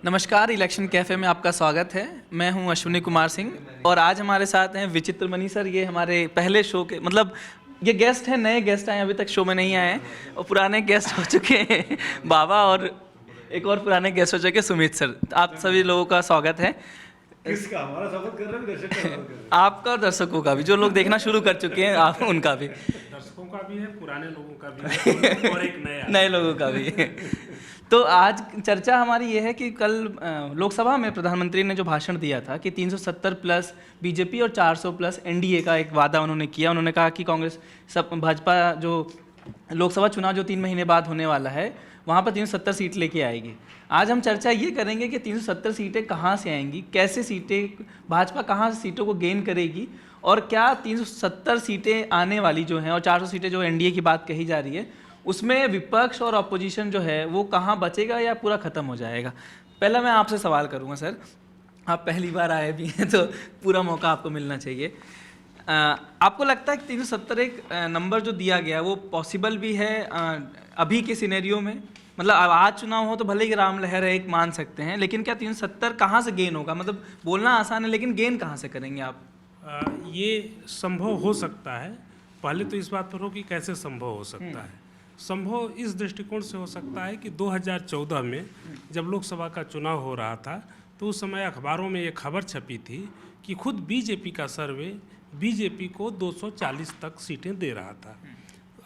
नमस्कार, election cafe में आपका स्वागत है। मैं हूं अश्विनी कुमार सिंह और आज हमारे साथ हैं विचित्र मनी सर। ये हमारे पहले शो के मतलब ये गेस्ट हैं, नए गेस्ट आए, अभी तक शो में नहीं आए हैं और पुराने गेस्ट हो चुके हैं बाबा और एक और पुराने गेस्ट हो चुके सुमित सर। आप सभी लोगों का स्वागत है। किसका? हमारा स्वागत कर रहे हैं, दर्शक का स्वागत कर रहे हैं। आपका और दर्शकों का भी, जो लोग देखना शुरू कर चुके हैं आप उनका भी, दर्शकों का भी है, पुराने लोगों का भी है और एक नया नए लोगों का भी। तो आज चर्चा हमारी ये है कि कल लोकसभा में प्रधानमंत्री ने जो भाषण दिया था कि 370 प्लस बीजेपी और 400 प्लस एनडीए का एक वादा उन्होंने किया। उन्होंने कहा कि कांग्रेस भाजपा जो लोकसभा चुनाव जो 3 महीने बाद होने वाला है वहाँ पर 370 सीट लेके आएगी। आज हम चर्चा ये करेंगे कि 370 सीटें कहाँ से आएंगी, कैसे सीटें भाजपा कहाँ से सीटों को गेन करेगी और क्या 370 सीटें आने वाली जो हैं और 400 सीटें जो एनडीए की बात कही जा रही है उसमें विपक्ष और अपोजिशन जो है वो कहाँ बचेगा या पूरा ख़त्म हो जाएगा। पहला मैं आपसे सवाल करूँगा सर, आप पहली बार आए भी हैं तो पूरा मौका आपको मिलना चाहिए। आपको लगता है कि 370 एक नंबर जो दिया गया वो पॉसिबल भी है अभी के सिनेरियो में? मतलब आज चुनाव हो तो भले ही राम लहर है एक मान सकते हैं, लेकिन क्या 370 कहाँ से गेन होगा? मतलब बोलना आसान है लेकिन गेन कहाँ से करेंगे आप? ये संभव हो सकता है। पहले तो इस बात पर हो कि कैसे संभव हो सकता है। संभव इस दृष्टिकोण से हो सकता है कि 2014 में जब लोकसभा का चुनाव हो रहा था तो उस समय अखबारों में ये खबर छपी थी कि खुद बीजेपी का सर्वे बीजेपी को 240 तक सीटें दे रहा था।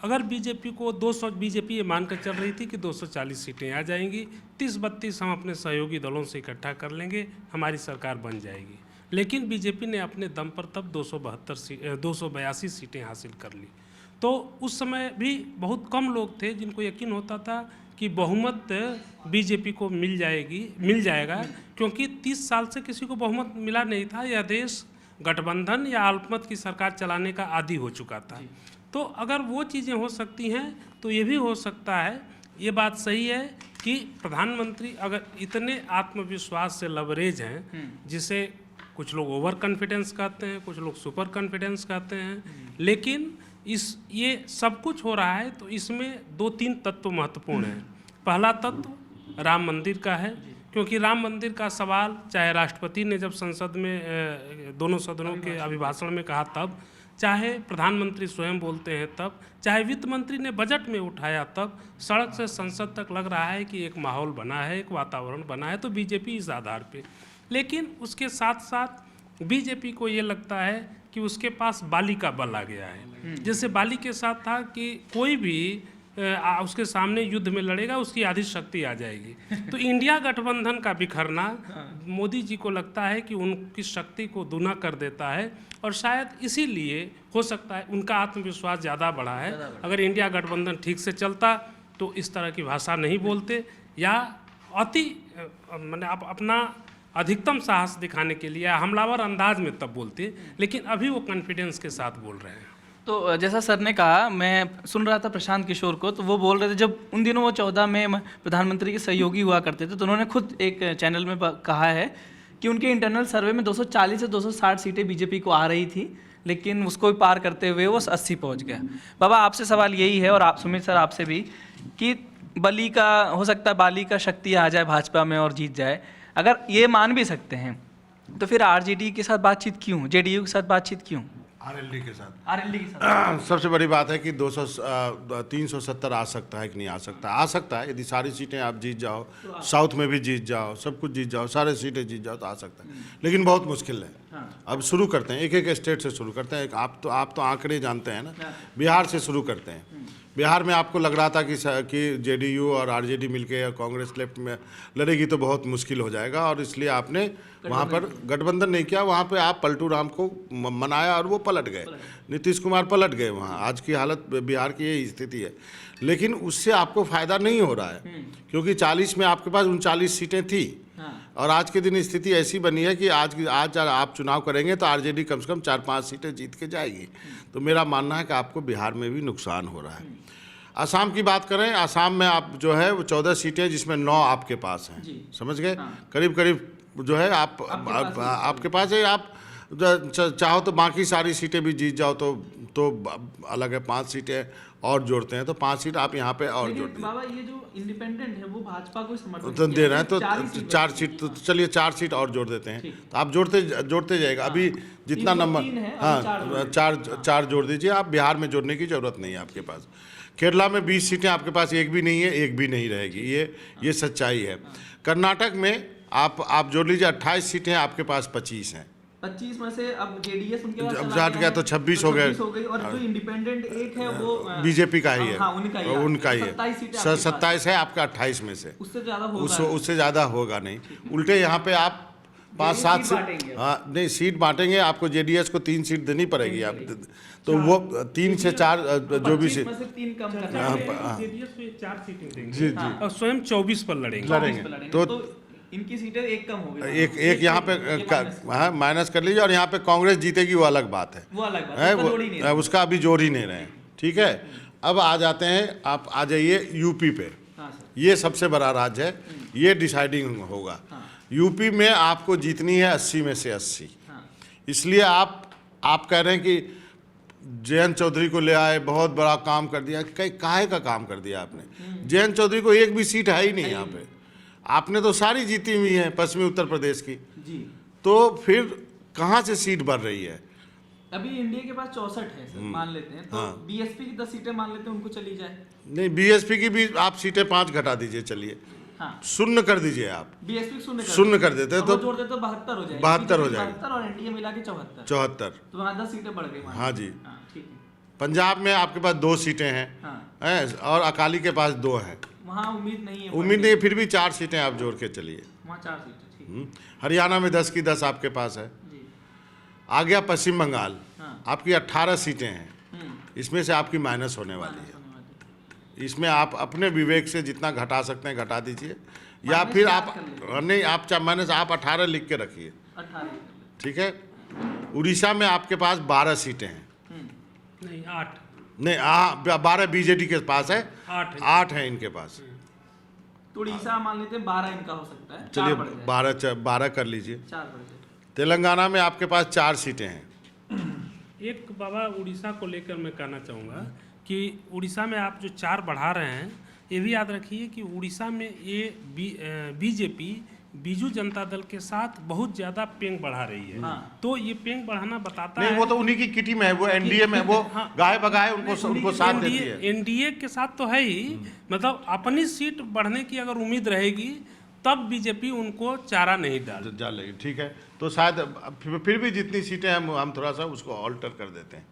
अगर बीजेपी को 200, बीजेपी ये मानकर चल रही थी कि 240 सीटें आ जाएंगी, 30-32 हम अपने सहयोगी दलों से इकट्ठा कर लेंगे, हमारी सरकार बन जाएगी। लेकिन बीजेपी ने अपने दम पर तब 282 सीटें हासिल कर ली। तो उस समय भी बहुत कम लोग थे जिनको यकीन होता था कि बहुमत बीजेपी को मिल जाएगा, क्योंकि 30 साल से किसी को बहुमत मिला नहीं था। यह देश गठबंधन या अल्पमत की सरकार चलाने का आदी हो चुका था। तो अगर वो चीज़ें हो सकती हैं तो ये भी हो सकता है, ये बात सही है कि प्रधानमंत्री अगर इतने आत्मविश्वास से लवरेज हैं, जिसे कुछ लोग ओवर कॉन्फिडेंस कहते हैं, कुछ लोग सुपर कॉन्फिडेंस कहते हैं, लेकिन ये सब कुछ हो रहा है तो इसमें 2-3 तत्व महत्वपूर्ण हैं। पहला तत्व राम मंदिर का है, क्योंकि राम मंदिर का सवाल चाहे राष्ट्रपति ने जब संसद में दोनों सदनों के अभिभाषण में कहा तब, चाहे प्रधानमंत्री स्वयं बोलते हैं तब, चाहे वित्त मंत्री ने बजट में उठाया तब, सड़क से संसद तक लग रहा है कि एक माहौल बना है, एक वातावरण बना है। तो बीजेपी इस आधार पे, लेकिन उसके साथ साथ बीजेपी को ये लगता है कि उसके पास बाली का बल आ गया है। जैसे बाली के साथ था कि कोई भी उसके सामने युद्ध में लड़ेगा उसकी आधी शक्ति आ जाएगी। तो इंडिया गठबंधन का बिखरना मोदी जी को लगता है कि उनकी शक्ति को दूना कर देता है और शायद इसीलिए हो सकता है उनका आत्मविश्वास ज़्यादा बढ़ा है। अगर इंडिया गठबंधन ठीक से चलता तो इस तरह की भाषा नहीं बोलते या मैंने अपना अधिकतम साहस दिखाने के लिए हमलावर अंदाज में तब बोलते, लेकिन अभी वो कॉन्फिडेंस के साथ बोल रहे हैं। तो जैसा सर ने कहा, मैं सुन रहा था प्रशांत किशोर को, तो वो बोल रहे थे जब उन दिनों वो 14 में प्रधानमंत्री के सहयोगी हुआ करते थे तो उन्होंने खुद एक चैनल में कहा है कि उनके इंटरनल सर्वे में 240 से 260 सीटें बीजेपी को आ रही थी, लेकिन उसको भी पार करते हुए वो 80 पहुंच गया। बाबा आपसे सवाल यही है और आप सुमित सर आपसे भी कि बली का हो सकता है, बाली का शक्ति आ जाए भाजपा में और जीत जाए। अगर ये मान भी सकते हैं तो फिर आरजेडी के साथ बातचीत क्यों, जेडीयू के साथ बातचीत क्यों? आरएलडी के साथ आरएलडी के साथ सबसे बड़ी बात है कि 370 आ सकता है कि नहीं आ सकता। आ सकता है यदि सारी सीटें आप जीत जाओ, साउथ में भी जीत जाओ, सब कुछ जीत जाओ, सारे सीटें जीत जाओ तो आ सकता है, लेकिन बहुत मुश्किल है। अब शुरू करते हैं, एक एक स्टेट से शुरू करते हैं। आप तो आंकड़े जानते हैं ना, बिहार से शुरू करते हैं। बिहार में आपको लग रहा था कि जेडीयू और आरजेडी मिलके या कांग्रेस लेफ्ट में लड़ेगी तो बहुत मुश्किल हो जाएगा, और इसलिए आपने वहाँ पर गठबंधन नहीं किया। वहाँ पे आप पलटू राम को मनाया और वो पलट गए, नीतीश कुमार पलट गए। वहाँ आज की हालत बिहार की यही स्थिति है, लेकिन उससे आपको फ़ायदा नहीं हो रहा है, क्योंकि 40 में आपके पास 39 सीटें थी। और आज के दिन स्थिति ऐसी बनी है कि आज आप चुनाव करेंगे तो आरजेडी कम से कम 4-5 सीटें जीत के जाएगी। तो मेरा मानना है कि आपको बिहार में भी नुकसान हो रहा है। असम की बात करें, असम में आप जो है वो 14 सीटें जिसमें 9 आपके पास हैं, समझ गए? करीब करीब जो है आपके पास है। आप चाहो तो बाकी सारी सीटें भी जीत जाओ तो अलग है, 5 सीटें और जोड़ते हैं तो 5 सीट आप यहाँ पे और जोड़ लेकिन बाबा ये जो इंडिपेंडेंट है वो भाजपा को समर्थन तो दे रहे हैं, तो चार ही सीट 4 बची सीट, हैं। तो चलिए 4 सीट और जोड़ देते हैं। ठीक। तो आप जोड़ते जाएगा। अभी जितना 303 नंबर, है, अभी हाँ चार जोड़ 4 जोड़ दीजिए आप। बिहार में जोड़ने की जरूरत नहीं है आपके पास। केरला में 20 सीटें आपके पास एक भी नहीं है, एक भी नहीं रहेगी, ये सच्चाई है। कर्नाटक में आप जोड़ लीजिए 28 सीटें, आपके पास 25 हैं। 25 में से अब जेडीएस उनके पास अब चला जाट गया तो 26 हो गए। 26 हो गई, और जो इंडिपेंडेंट एक है वो बीजेपी का ही है, हाँ, उनका ही है। 27 सीटें आपके पास। 27 है आपका 28 में से, उससे ज्यादा होगा उससे ज़्यादा होगा नहीं। उल्टे यहाँ पे आप 5-7 सीट सीट, बांटेंगे। हाँ नहीं सीट बांटेंगे, आपको जेडीएस को 3 सीट देनी पड़ेगी। आप तो वो 3 से 4 जो भी 25 सीट में से 3 कम हाँ, करना जेडीएस को 4 सीटें देंगे जी जी और स्वयं 24 पर लड़ेंगे। लड़ेंगे। तो तो इनकी सीटें एक कम हो गई, एक यहाँ पे हाँ माइनस कर लीजिए, और यहाँ पे कांग्रेस जीतेगी वो अलग बात है, वो अलग बात है है, उसका जोड़ ही नहीं है। उसका अभी जोड़ ही नहीं रहे हैं। ठीक है, अब आ जाते हैं, आप आ जाइए यूपी पे। हाँ सर, ये सबसे बड़ा राज्य है, ये डिसाइडिंग होगा। यूपी में आपको जीतनी है 80 में से 80। हाँ इसलिए आप कह रहे हैं कि जयंत चौधरी को ले आए, बहुत बड़ा काम कर दिया। काहे का काम कर दिया आपने? जयंत चौधरी को एक भी सीट है ही नहीं यहाँ पे। आपने तो सारी जीती हुई है पश्चिमी उत्तर प्रदेश की, जी। तो फिर कहाँ से सीट बढ़ रही है? अभी इंडिया के पास 64 है सर, मान लेते हैं, तो हाँ। बीएसपी की 10 सीटें मान लेते हैं, उनको चली जाए। नहीं, बीएसपी की भी आप सीटें 5 घटा दीजिए, चलिए हाँ, शून्य कर दीजिए आप। बीएसपी शून्य कर देते तो तो जोड़ देते तो 72 हो जाएगी। 72 हो जाएगी। 72 और एनडीए मिला के 74, 74। तो वहाँ 10 सीटें बढ़ गई मान हाँ लीजिए। जी। हाँ, ठीक है। पंजाब में आपके पास 2 सीटें हैं, हाँ, हैं, और अकाली के पास 2 हैं। वहाँ उम्मीद नहीं है, उम्मीद नहीं, फिर भी 4 सीटें आप जोड़ के चलिए। वहाँ 4 सीटें, ठीक हरियाणा में 10 की 10 आपके पास है। जी। आ गया पश्चिम बंगाल, हाँ। आपकी 18 सीटें हैं, इसमें से आपकी माइनस होने वाली है। इसमें आप अपने विवेक से जितना घटा सकते हैं घटा दीजिए, या माइनस फिर 4 आप कर लीजिए। नहीं, आप माइनस आप 18 लिख के रखिए। 18। ठीक है। उड़ीसा में आपके पास 12 सीटें हैं, नहीं 8 नहीं 12 बीजेडी के पास है, 8 8 है इनके पास। तो उड़ीसा मान लेते हैं 12 इनका हो सकता है, चलिए 4 बढ़ जाए, 12 कर लीजिए। 4 बढ़ जाए। तेलंगाना में आपके पास 4 सीटें हैं। एक बाबा उड़ीसा को लेकर मैं कहना चाहूँगा कि उड़ीसा में आप जो 4 बढ़ा रहे हैं, ये भी याद रखिए कि उड़ीसा में ये बीजेपी बीजू जनता दल के साथ बहुत ज्यादा पेंग बढ़ा रही है। हाँ। तो ये पेंग बढ़ाना बताता नहीं, है वो तो उन्हीं की किटी में है, वो एनडीए में वो हाँ। गाय बगाए उनको साथ देती है। एनडीए के साथ तो है ही, मतलब अपनी सीट बढ़ने की अगर उम्मीद रहेगी तब बीजेपी उनको चारा नहीं डालेगी। ठीक है, तो शायद फिर भी जितनी सीटें हैं हम थोड़ा सा उसको ऑल्टर कर देते हैं।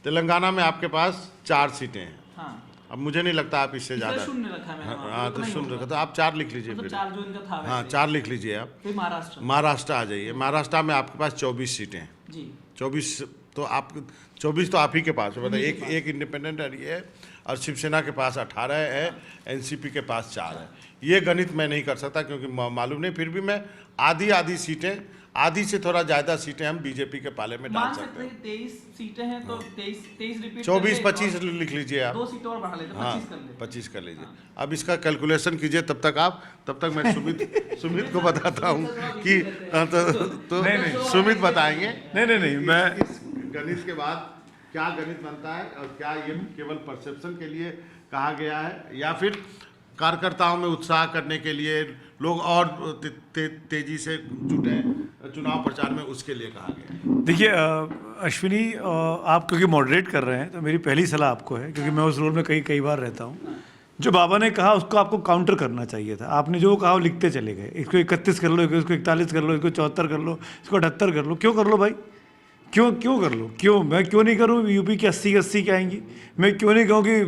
तेलंगाना में आपके पास 4 सीटें हैं। हाँ, अब मुझे नहीं लगता आप इससे ज़्यादा, शून्य रखा है मैंने वहाँ पे, हाँ तो उतना ही सुन होगा। रखा, तो आप 4 लिख लीजिए मतलब फिर। 4 जो इनका था हाँ वैसे। 4 लिख लीजिए आप। फिर महाराष्ट्र। महाराष्ट्र आ जाइए। महाराष्ट्र में आपके पास 24 सीटें हैं। जी। 24 तो आप 24 तो आप ही के पास है, मतलब एक इंडिपेंडेंट है, और शिवसेना के पास 18 है, एनसीपी के पास 4 है। ये गणित मैं नहीं कर सकता क्योंकि मालूम नहीं, फिर भी मैं आधी सीटें, आधी से थोड़ा ज़्यादा सीटें हम बीजेपी के पाले में डाल मान सकते सकते हैं। हैं 23 सीटें हैं तो 23 रिपीट 24-25 लिख लीजिए आप। 2 सीटें और बढ़ा लेते हैं, हाँ 25 कर लेते हैं। 25 कर लीजिए। अब इसका कैलकुलेशन कीजिए तब तक मैं सुमित को बताता हूँ कि तो सुमित बताएंगे। नहीं मैं इस गणित के बाद क्या गणित बनता है, और क्या ये केवल परसेप्शन के लिए कहा गया है, या फिर कार्यकर्ताओं में उत्साह करने के लिए लोग और तेजी से जुटे चुनाव प्रचार में, उसके लिए कहा गया। देखिए अश्विनी, आप क्योंकि मॉडरेट कर रहे हैं तो मेरी पहली सलाह आपको है, क्योंकि मैं उस रोल में कई बार रहता हूँ, जो बाबा ने कहा उसको आपको काउंटर करना चाहिए था। आपने जो कहा वो लिखते चले गए, इसको 31 कर लो, इसको 41 कर लो, इसको 74 कर लो, इसको 78 कर लो। क्यों कर लो भाई? क्यों कर लो? क्यों? मैं क्यों नहीं करूँ? यूपी की 80 की आएंगी। मैं क्यों नहीं कहूँ कि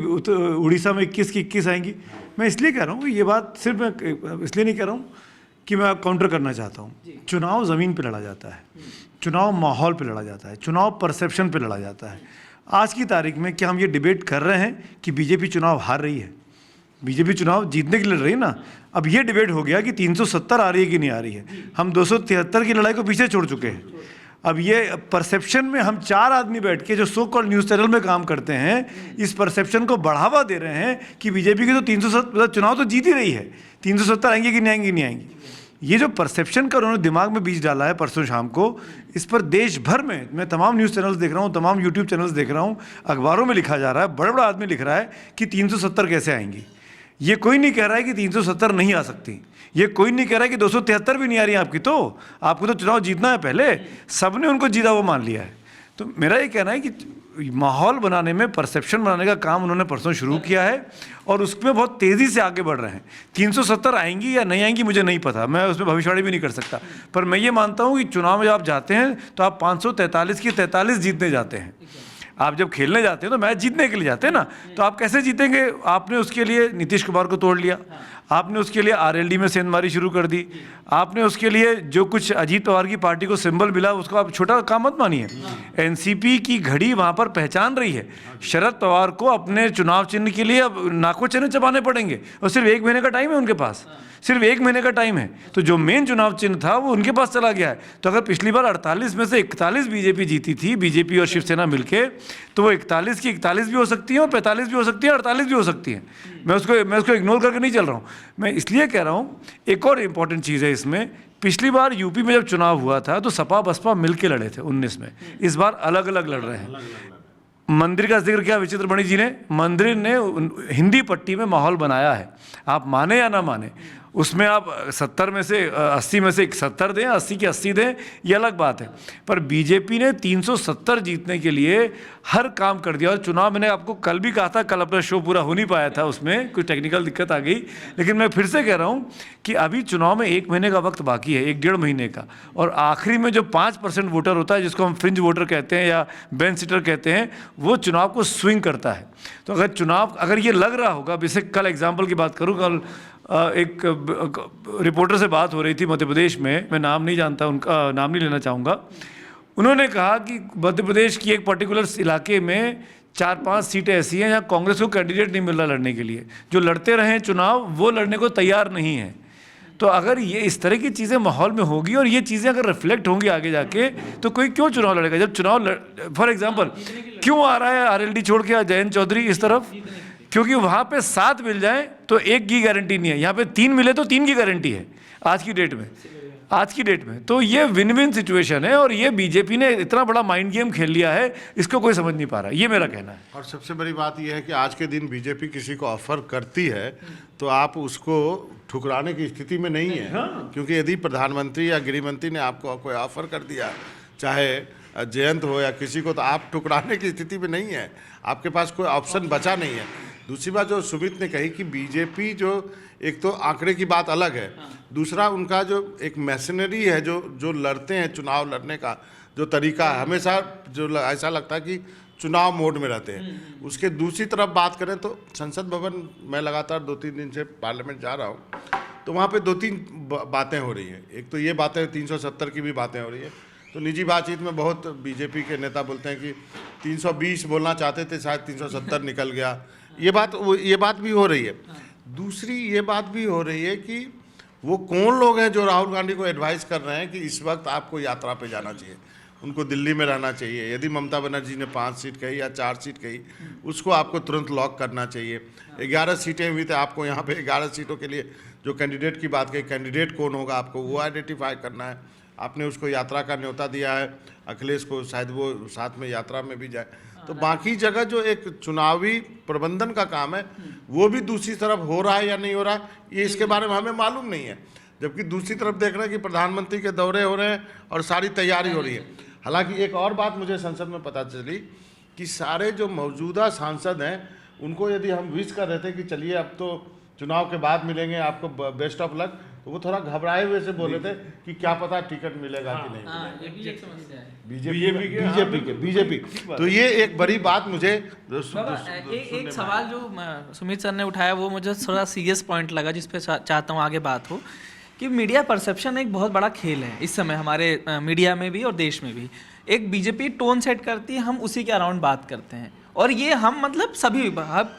उड़ीसा में 21 की 21 आएंगी? मैं इसलिए कह रहा हूँ कि ये बात सिर्फ मैं इसलिए नहीं कह रहा हूँ कि मैं काउंटर करना चाहता हूँ। चुनाव ज़मीन पे लड़ा जाता है, चुनाव माहौल पे लड़ा जाता है, चुनाव परसेप्शन पे लड़ा जाता है। आज की तारीख में क्या हम ये डिबेट कर रहे हैं कि बीजेपी चुनाव हार रही है? बीजेपी चुनाव जीतने के लिए लड़ रही है ना। अब ये डिबेट हो गया कि 370 आ रही है कि नहीं आ रही है। हम 273 की लड़ाई को पीछे छोड़ चुके हैं। अब ये परसेप्शन में हम 4 आदमी बैठ के जो सो कॉल्ड न्यूज़ चैनल में काम करते हैं, इस परसेप्शन को बढ़ावा दे रहे हैं कि बीजेपी की तो 370 चुनाव तो जीत ही रही है, 370 आएंगी कि नहीं आएंगी? नहीं आएंगी। ये जो परसेप्शन का उन्होंने दिमाग में बीज डाला है परसों शाम को, इस पर देश भर में मैं तमाम न्यूज़ चैनल्स देख रहा हूँ, तमाम यूट्यूब चैनल्स देख रहा हूँ, अखबारों में लिखा जा रहा है, बड़ा बड़ा आदमी लिख रहा है कि 370 कैसे आएंगी। ये कोई नहीं कह रहा है कि 370 नहीं आ सकती, ये कोई नहीं कह रहा है कि 273 भी नहीं आ रही आपकी, तो आपको तो चुनाव जीतना है पहले, सबने उनको जीता वो मान लिया है। तो मेरा ये कहना है कि माहौल बनाने में, परसेप्शन बनाने का काम उन्होंने परसों शुरू किया है और उसमें बहुत तेज़ी से आगे बढ़ रहे हैं। 370 आएंगी या नहीं आएंगी मुझे नहीं पता, मैं उसमें भविष्यवाणी भी नहीं कर सकता, पर मैं ये मानता हूँ कि चुनाव में जब आप जाते हैं तो आप 543 की 43 जीतने जाते हैं। आप जब खेलने जाते हैं तो मैच जीतने के लिए जाते हैं ना, तो आप कैसे जीतेंगे? आपने उसके लिए नीतीश कुमार को तोड़ लिया, आपने उसके लिए आरएलडी में सेंधमारी शुरू कर दी, आपने उसके लिए जो कुछ अजीत पवार की पार्टी को सिंबल मिला उसको आप छोटा काम मत मानिए। एनसीपी की घड़ी वहाँ पर पहचान रही है। शरद पवार को अपने चुनाव चिन्ह के लिए अब नाको चने चबाने पड़ेंगे और सिर्फ 1 महीने का टाइम है उनके पास, सिर्फ 1 महीने का टाइम है। तो जो मेन चुनाव चिन्ह था वो उनके पास चला गया है। तो अगर पिछली बार 48 में से 41 बीजेपी जीती थी, बीजेपी और शिवसेना मिलके, तो वो 41 की 41 भी हो सकती है और 45 भी हो सकती है, 48 भी हो सकती है। मैं उसको इग्नोर करके नहीं चल रहा हूँ। मैं इसलिए कह रहा हूँ, एक और इम्पॉर्टेंट चीज़ है इसमें, पिछली बार यूपी में जब चुनाव हुआ था तो सपा बसपा मिलके लड़े थे 19 में, इस बार अलग अलग लड़ रहे हैं। मंदिर का जिक्र किया विचित्रमणि जी ने, मंदिर ने हिंदी पट्टी में माहौल बनाया है, आप माने या ना माने। उसमें आप 70 में से 80 में से 70 दें, 80 की 80 दें, ये अलग बात है, पर बीजेपी ने 370 जीतने के लिए हर काम कर दिया। और चुनाव, मैंने आपको कल भी कहा था, कल अपना शो पूरा हो नहीं पाया था, उसमें कुछ टेक्निकल दिक्कत आ गई, लेकिन मैं फिर से कह रहा हूँ कि अभी चुनाव में 1 महीने का वक्त बाकी है, 1-1.5 महीने का, और आखिरी में जो 5% वोटर होता है, जिसको हम फ्रिंज वोटर कहते हैं या बेंच सीटर कहते हैं, वो चुनाव को स्विंग करता है। तो अगर ये लग रहा होगा, जैसे कल एग्जाम्पल की बात करूँ, कल एक रिपोर्टर से बात हो रही थी मध्य प्रदेश में, मैं नाम नहीं जानता, उनका नाम नहीं लेना चाहूँगा, उन्होंने कहा कि मध्य प्रदेश की एक पर्टिकुलर इलाके में 4-5 सीटें ऐसी हैं जहाँ कांग्रेस को कैंडिडेट नहीं मिल रहा लड़ने के लिए, जो लड़ते रहे चुनाव वो लड़ने को तैयार नहीं है। तो अगर ये इस तरह की चीज़ें माहौल में होगी और ये चीज़ें अगर रिफ्लेक्ट होंगी आगे जाके, तो कोई क्यों चुनाव लड़ेगा? जब चुनाव फॉर एग्जांपल क्यों आ रहा है आरएलडी छोड़ के जयंत चौधरी इस तरफ? क्योंकि वहाँ पे 7 मिल जाए तो 1 की गारंटी नहीं है, यहाँ पे 3 मिले तो 3 की गारंटी है आज की डेट में। तो ये विन विन सिचुएशन है, और ये बीजेपी ने इतना बड़ा माइंड गेम खेल लिया है, इसको कोई समझ नहीं पा रहा, ये मेरा कहना है। और सबसे बड़ी बात यह है कि आज के दिन बीजेपी किसी को ऑफर करती है तो आप उसको ठुकराने की स्थिति में नहीं है। क्योंकि यदि प्रधानमंत्री या गृह मंत्री ने आपको कोई ऑफर कर दिया, चाहे जयंत हो या किसी को, तो आप ठुकराने की स्थिति में नहीं है, आपके पास कोई ऑप्शन बचा नहीं है। दूसरी बात जो सुमित ने कही कि बीजेपी जो, एक तो आंकड़े की बात अलग है, दूसरा उनका जो एक मैशनरी है, जो लड़ते हैं, चुनाव लड़ने का जो तरीका है, हमेशा जो ऐसा लगता है कि चुनाव मोड में रहते हैं। उसके दूसरी तरफ बात करें तो संसद भवन, मैं लगातार 2-3 दिन से पार्लियामेंट जा रहा हूँ, तो वहाँ पे 2-3 बातें हो रही हैं। एक तो ये बातें 370 की भी बातें हो रही है, तो निजी बातचीत में बहुत बीजेपी के नेता बोलते हैं कि 320 बोलना चाहते थे, शायद 370 निकल गया। ये बात भी हो रही है। दूसरी ये बात भी हो रही है कि वो कौन लोग हैं जो राहुल गांधी को एडवाइस कर रहे हैं कि इस वक्त आपको यात्रा पे जाना चाहिए, उनको दिल्ली में रहना चाहिए। यदि ममता बनर्जी ने 5 सीट कही या 4 सीट कही, उसको आपको तुरंत लॉक करना चाहिए। 11 सीटें हुई, तो आपको यहाँ पे 11 सीटों के लिए जो कैंडिडेट की बात कही, कैंडिडेट कौन होगा आपको वो आइडेंटिफाई करना है। आपने उसको यात्रा का न्योता दिया है अखिलेश को, शायद वो साथ में यात्रा में भी जाए। तो बाकी जगह जो एक चुनावी प्रबंधन का काम है, वो भी दूसरी तरफ हो रहा है या नहीं हो रहा है, ये इसके बारे में हमें मालूम नहीं है। जबकि दूसरी तरफ देख रहे हैं कि प्रधानमंत्री के दौरे हो रहे हैं और सारी तैयारी हो रही है। हालांकि एक और बात मुझे संसद में पता चली कि सारे जो मौजूदा सांसद हैं, उनको यदि हम विश कर रहे थे कि चलिए अब तो चुनाव के बाद मिलेंगे, आपको बेस्ट ऑफ लक, तो वो थोड़ा घबराए हुए से बोले थे कि क्या पता टिकट मिलेगा कि नहीं मिलेगा। ये भी एक समस्या है बीजेपी। तो ये एक बड़ी बात मुझे एक सवाल जो सुमित सर ने उठाया वो मुझे थोड़ा सीरियस पॉइंट लगा, जिस पे चाहता हूँ आगे बात हो, कि मीडिया परसेप्शन एक बहुत बड़ा खेल है इस समय हमारे मीडिया में भी और देश में भी। एक बीजेपी टोन सेट करती है, हम उसी के अराउंड बात करते हैं, और ये हम मतलब सभी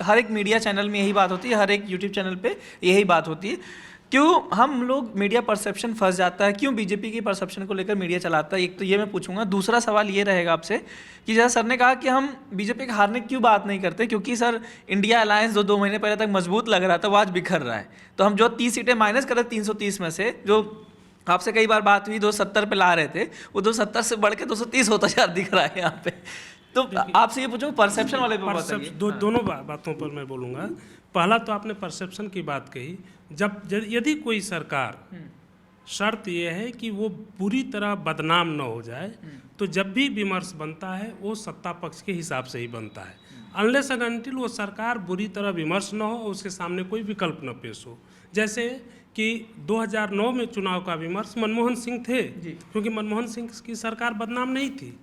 हर एक मीडिया चैनल में यही बात होती है, हर एक यूट्यूब चैनल पे यही बात होती है। क्यों हम लोग मीडिया परसेप्शन फंस जाता है, क्यों बीजेपी की परसेप्शन को लेकर मीडिया चलाता है, एक तो ये मैं पूछूंगा। दूसरा सवाल ये रहेगा आपसे कि जैसा सर ने कहा कि हम बीजेपी के हारने की क्यों बात नहीं करते, क्योंकि सर इंडिया अलायंस जो 2 महीने पहले तक मजबूत लग रहा था वो आज बिखर रहा है। तो हम जो 30 सीटें माइनस करें 330 में से, जो आपसे कई बार बात हुई, 270 पे ला रहे थे, वो 270 से बढ़ के 230 होता जा दिख रहा है यहाँ पे। तो आपसे ये पूछूं परसेप्शन वाले पे बताइए। दोनों बातों पर मैं बोलूँगा। पहला तो आपने परसेप्शन की बात कही, यदि कोई सरकार, शर्त यह है कि वो पूरी तरह बदनाम न हो जाए, तो जब भी विमर्श बनता है वो सत्ता पक्ष के हिसाब से ही बनता है। अनलेस एंड अनटिल वो सरकार बुरी तरह विमर्श न हो, उसके सामने कोई विकल्प न पेश हो। जैसे कि 2009 में चुनाव का विमर्श मनमोहन सिंह थे, क्योंकि मनमोहन सिंह की सरकार बदनाम नहीं थी।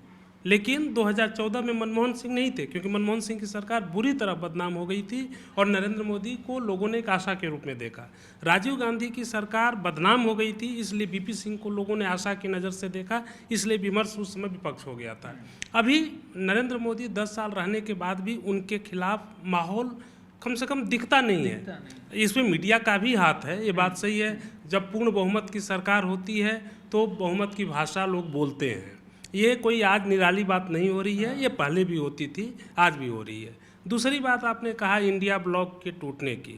लेकिन 2014 में मनमोहन सिंह नहीं थे, क्योंकि मनमोहन सिंह की सरकार बुरी तरह बदनाम हो गई थी और नरेंद्र मोदी को लोगों ने एक आशा के रूप में देखा। राजीव गांधी की सरकार बदनाम हो गई थी, इसलिए बीपी सिंह को लोगों ने आशा की नज़र से देखा, इसलिए विमर्श उस समय विपक्ष हो गया था। अभी नरेंद्र मोदी 10 साल रहने के बाद भी उनके खिलाफ माहौल कम से कम दिखता नहीं है। इसमें मीडिया का भी हाथ है, ये बात सही है। जब पूर्ण बहुमत की सरकार होती है तो बहुमत की भाषा लोग बोलते हैं। ये कोई आज निराली बात नहीं हो रही है, ये पहले भी होती थी, आज भी हो रही है। दूसरी बात आपने कहा इंडिया ब्लॉक के टूटने की,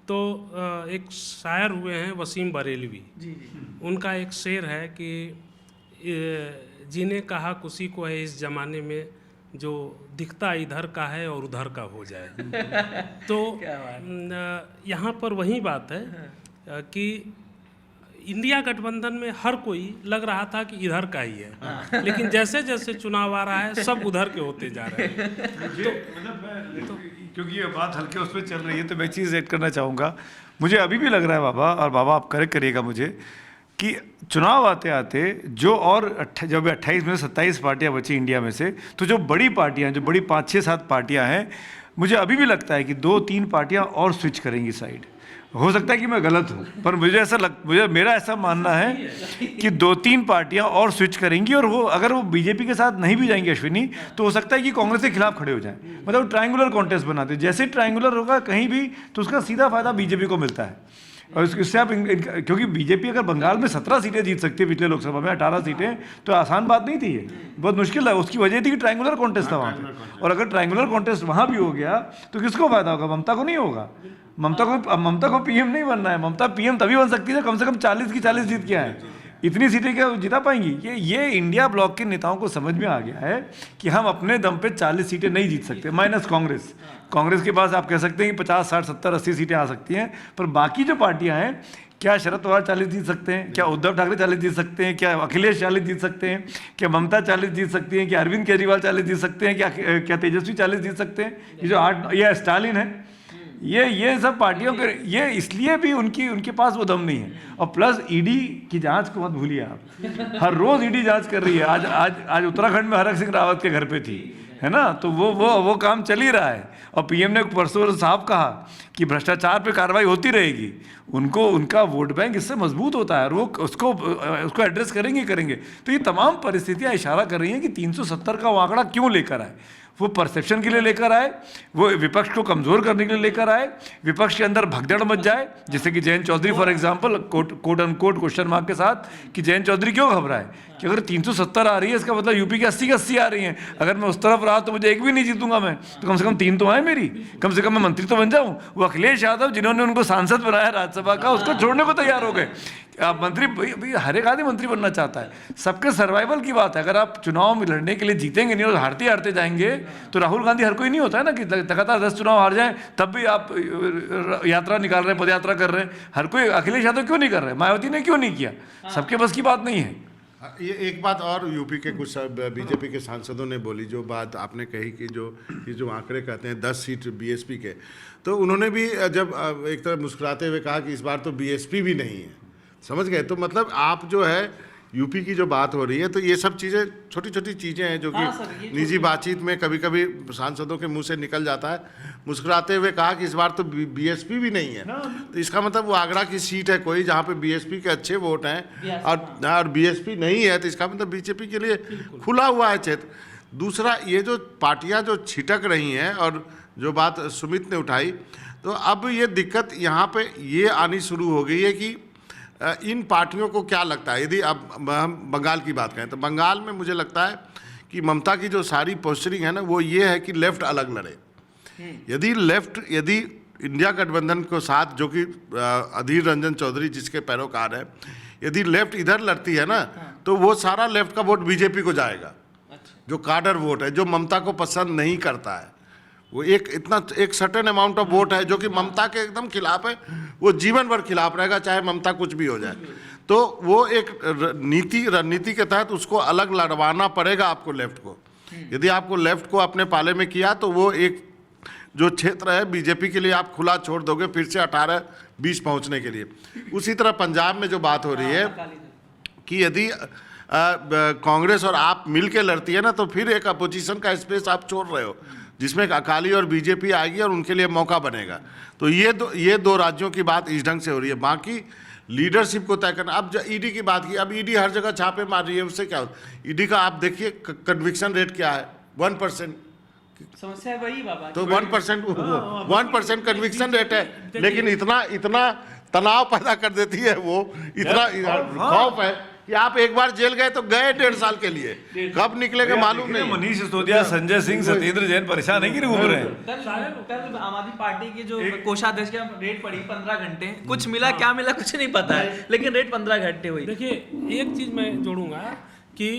तो एक शायर हुए हैं वसीम बरेलवी, उनका एक शेर है कि जीने का हक उसी को है इस ज़माने में जो दिखता इधर का है और उधर का हो जाए। तो यहाँ पर वही बात है कि इंडिया गठबंधन में हर कोई लग रहा था कि इधर का ही है, लेकिन जैसे जैसे चुनाव आ रहा है सब उधर के होते जा रहे हैं। तो क्योंकि ये बात हल्के उस पर चल रही है तो मैं चीज़ ऐड करना चाहूँगा। मुझे अभी भी लग रहा है बाबा, और बाबा आप करेक्ट करिएगा मुझे, कि चुनाव आते आते जब 28 में 27 पार्टियां बची इंडिया में से, तो जो बड़ी पार्टियां, जो बड़ी 5, 6, 7 पार्टियां हैं, मुझे अभी भी लगता है कि 2-3 पार्टियां और स्विच करेंगी साइड। हो सकता है कि मैं गलत हूँ, पर मेरा ऐसा मानना है कि 2-3 पार्टियां और स्विच करेंगी, और वो अगर वो बीजेपी के साथ नहीं भी जाएंगी अश्विनी, तो हो सकता है कि कांग्रेस के खिलाफ खड़े हो जाएं। मतलब ट्रायंगुलर कॉन्टेस्ट बनाते, जैसे ट्रायंगुलर होगा कहीं भी तो उसका सीधा फायदा बीजेपी को मिलता है। और इससे आप क्योंकि बीजेपी अगर बंगाल में 17 सीटें जीत सकती है, पिछले लोकसभा में 18 सीटें, तो आसान बात नहीं थी, ये बहुत मुश्किल है। उसकी वजह थी कि ट्रायंगुलर कॉन्टेस्ट था वहाँ पे, और अगर ट्रायंगुलर कॉन्टेस्ट वहाँ भी हो गया तो किसको फायदा होगा? ममता को नहीं होगा। ममता को पीएम नहीं बनना है। ममता पीएम तभी बन सकती है कम से कम 40 की 40 जीत के आए। इतनी सीटें क्या जिता पाएंगी? ये इंडिया ब्लॉक के नेताओं को समझ में आ गया है कि हम अपने दम पे 40 सीटें नहीं जीत सकते, माइनस कांग्रेस के पास आप कह सकते हैं कि 50, 60, 70, 80 सीटें आ सकती हैं, पर बाकी जो पार्टियां हैं, क्या शरद पवार 40 जीत सकते हैं? क्या उद्धव ठाकरे 40 जीत सकते हैं? क्या अखिलेश 40 जीत सकते हैं? क्या ममता 40 जीत सकती हैं? क्या अरविंद केजरीवाल 40 जीत सकते हैं? क्या तेजस्वी 40 जीत सकते हैं? ये जो 8 ये स्टालिन है, ये सब पार्टियों के, ये इसलिए भी उनके पास वो दम नहीं है। और प्लस ईडी की जांच को मत भूलिए आप, हर रोज ईडी जांच कर रही है। आज उत्तराखंड में हरक सिंह रावत के घर पे थी, है ना? तो वो काम चल ही रहा है। और पीएम ने परसों साहब कहा कि भ्रष्टाचार पे कार्रवाई होती रहेगी। उनका वोट बैंक इससे मजबूत होता है, और वो उसको एड्रेस करेंगे। तो ये तमाम परिस्थितियां इशारा कर रही हैं कि 370 का वो आंकड़ा क्यों लेकर आए। वो परसेप्शन के लिए लेकर आए, वो विपक्ष को कमज़ोर करने के लिए लेकर आए, विपक्ष के अंदर भगदड़ मच जाए, जैसे कि Jayant Chaudhary for example quote unquote question mark के साथ, कि जयंत चौधरी क्यों घबराए कि अगर 370 आ रही है इसका मतलब यूपी की 80 आ रही हैं। अगर मैं उस तरफ रहा तो मुझे एक भी नहीं जीतूंगा मैं, तो कम से कम 3 तो आए मेरी, कम से कम मैं मंत्री तो बन जाऊँ। वो अखिलेश यादव जिन्होंने उनको सांसद बनाया राज्यसभा का, उसको छोड़ने को तैयार हो गए। आप मंत्री, हर एक आदमी मंत्री बनना चाहता है, सबके सर्वाइवल की बात है। अगर आप चुनाव में लड़ने के लिए जीतेंगे नहीं और हारते जाएंगे, तो राहुल गांधी हर कोई नहीं होता है ना कि लगातार 10 चुनाव हार जाए तब भी आप यात्रा निकाल रहे हैं, पद यात्रा कर रहे हैं। हर कोई, अखिलेश यादव क्यों नहीं कर रहे, मायावती ने क्यों नहीं किया? सबके बस की बात नहीं है। ये एक बात और यूपी के कुछ बीजेपी के सांसदों ने बोली, जो बात आपने कही कि ये जो आंकड़े कहते हैं 10 सीट बीएसपी के, तो उन्होंने भी जब एक तरह मुस्कुराते हुए कहा कि इस बार तो बीएसपी भी नहीं है, समझ गए? तो मतलब आप जो है यूपी की जो बात हो रही है, तो ये सब चीज़ें छोटी छोटी चीज़ें हैं जो कि निजी बातचीत में कभी कभी सांसदों के मुंह से निकल जाता है। मुस्कुराते हुए कहा कि इस बार तो बीएसपी भी नहीं है, तो इसका मतलब वो आगरा की सीट है कोई जहाँ पे बीएसपी के अच्छे वोट हैं, और बीएसपी नहीं है, तो इसका मतलब बीजेपी के लिए खुला हुआ है क्षेत्र। दूसरा, ये जो पार्टियाँ जो छिटक रही हैं, और जो बात सुमित ने उठाई, तो अब ये दिक्कत यहाँ पे ये आनी शुरू हो गई है कि इन पार्टियों को क्या लगता है। यदि अब हम बंगाल की बात करें तो बंगाल में मुझे लगता है कि ममता की जो सारी पोस्चरिंग है ना, वो ये है कि लेफ्ट अलग लड़े। यदि इंडिया गठबंधन को साथ, जो कि अधीर रंजन चौधरी जिसके पैरोकार है, यदि लेफ्ट इधर लड़ती है ना, तो वो सारा लेफ्ट का वोट बीजेपी को जाएगा। जो कार्डर वोट है, जो ममता को पसंद नहीं करता है, वो एक सर्टेन अमाउंट ऑफ वोट है जो कि ममता के एकदम खिलाफ है, वो जीवन भर खिलाफ रहेगा, चाहे ममता कुछ भी हो जाए। तो वो एक रणनीति के तहत उसको अलग लड़वाना पड़ेगा आपको लेफ्ट को। यदि आपको लेफ्ट को अपने पाले में किया तो वो एक जो क्षेत्र है बीजेपी के लिए आप खुला छोड़ दोगे फिर से 18-20 पहुंचने के लिए। उसी तरह पंजाब में जो बात हो रही है कि यदि कांग्रेस और आप मिल के लड़ती है ना, तो फिर एक अपोजिशन का स्पेस आप छोड़ रहे हो, जिसमें अकाली और बीजेपी आएगी और उनके लिए मौका बनेगा। तो ये दो राज्यों की बात इस ढंग से हो रही है। बाकी लीडरशिप को तय करना। अब ईडी की बात की, अब ईडी हर जगह छापे मार रही है, उससे क्या होता है? ईडी का आप देखिए कन्विक्शन रेट क्या है, 1%। समस्या वही बाबा, तो 1% कन्विक्शन रेट है, लेकिन इतना तनाव पैदा कर देती है वो, इतना खौफ है कि आप एक बार जेल गए तो गए 1.5 साल के लिए, कब निकलेगा मालूम नहीं। मनीष सिसोदिया, संजय सिंह, सत्येंद्र जैन परेशान है कि नहीं घूम रहे हैं? कल आम आदमी पार्टी की जो कोषाध्यक्ष की रेट पड़ी 15 घंटे, कुछ मिला क्या मिला कुछ नहीं पता है, लेकिन रेट 15 घंटे हुई। देखिए, एक चीज मैं जोड़ूंगा कि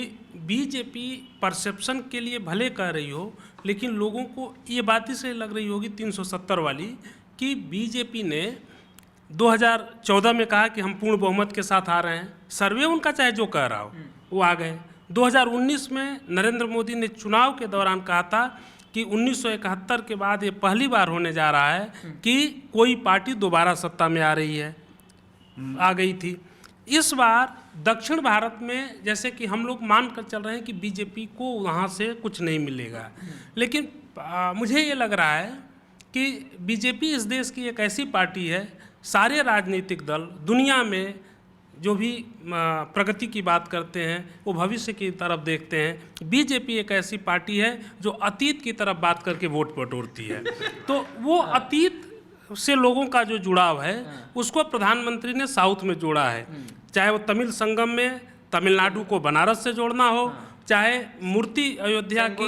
बीजेपी परसेप्शन के लिए भले कह रही हो, लेकिन लोगों को ये बात इसलिए लग रही होगी 370 वाली, कि बीजेपी ने 2014 में कहा कि हम पूर्ण बहुमत के साथ आ रहे हैं, सर्वे उनका चाहे जो कह रहा हो वो आ गए। 2019 में नरेंद्र मोदी ने चुनाव के दौरान कहा था कि 1971 के बाद ये पहली बार होने जा रहा है कि कोई पार्टी दोबारा सत्ता में आ रही है, आ गई थी। इस बार दक्षिण भारत में जैसे कि हम लोग मान कर चल रहे हैं कि बीजेपी को वहाँ से कुछ नहीं मिलेगा, लेकिन मुझे ये लग रहा है कि बीजेपी इस देश की एक ऐसी पार्टी है, सारे राजनीतिक दल दुनिया में जो भी प्रगति की बात करते हैं वो भविष्य की तरफ देखते हैं। बीजेपी एक ऐसी पार्टी है जो अतीत की तरफ बात करके वोट बटोरती है। तो वो अतीत से लोगों का जो जुड़ाव है उसको प्रधानमंत्री ने साउथ में जोड़ा है, चाहे वो तमिल संगम में तमिलनाडु को बनारस से जोड़ना हो, चाहे मूर्ति अयोध्या की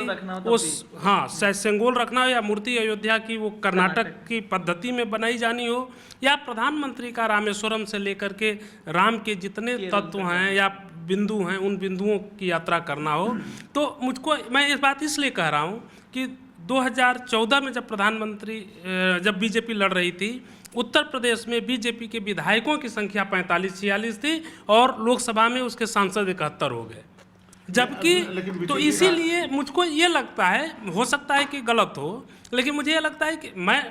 उस चाहे सेंगोल रखना हो, या मूर्ति अयोध्या की वो कर्नाटक की पद्धति में बनाई जानी हो, या प्रधानमंत्री का रामेश्वरम से लेकर के राम के जितने तत्व हैं या बिंदु हैं उन बिंदुओं की यात्रा करना हो। तो मुझको, मैं इस बात इसलिए कह रहा हूँ कि 2014 में जब बीजेपी लड़ रही थी, उत्तर प्रदेश में बीजेपी के विधायकों की संख्या 45-46 थी और लोकसभा में उसके सांसद 71 हो गए। जबकि तो इसीलिए मुझको ये लगता है, हो सकता है कि गलत हो, लेकिन मुझे ये लगता है कि मैं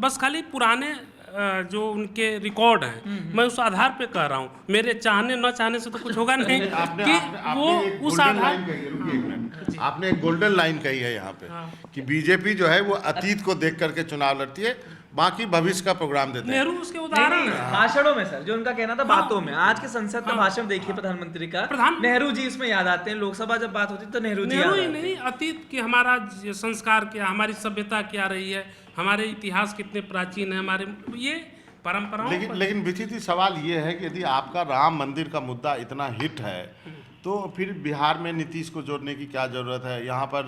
बस खाली पुराने जो उनके रिकॉर्ड हैं मैं उस आधार पे कह रहा हूँ, मेरे चाहने न चाहने से तो कुछ होगा नहीं कि वो उस आधार। आपने एक गोल्डन लाइन कही है यहाँ पे कि बीजेपी जो है वो अतीत को देख करके चुनाव लड़ती है, बाकी भविष्य का प्रोग्राम देते हैं। नेहरू उसके उदाहरण है। भाषणों में सर जो उनका कहना था, बातों में, आज के संसद में भाषण देखिए प्रधानमंत्री का, नेहरू जी इसमें याद आते हैं। लोकसभा जब बात होती है तो नेहरू जी ही नहीं, अतीत की हमारा संस्कार क्या, हमारी सभ्यता क्या रही है, हमारे इतिहास कितने प्राचीन है, हमारे ये परंपराओं। लेकिन विचित्र सवाल ये है कि यदि आपका राम मंदिर का मुद्दा इतना हिट है तो फिर बिहार में नीतीश को जोड़ने की क्या जरूरत है, यहाँ पर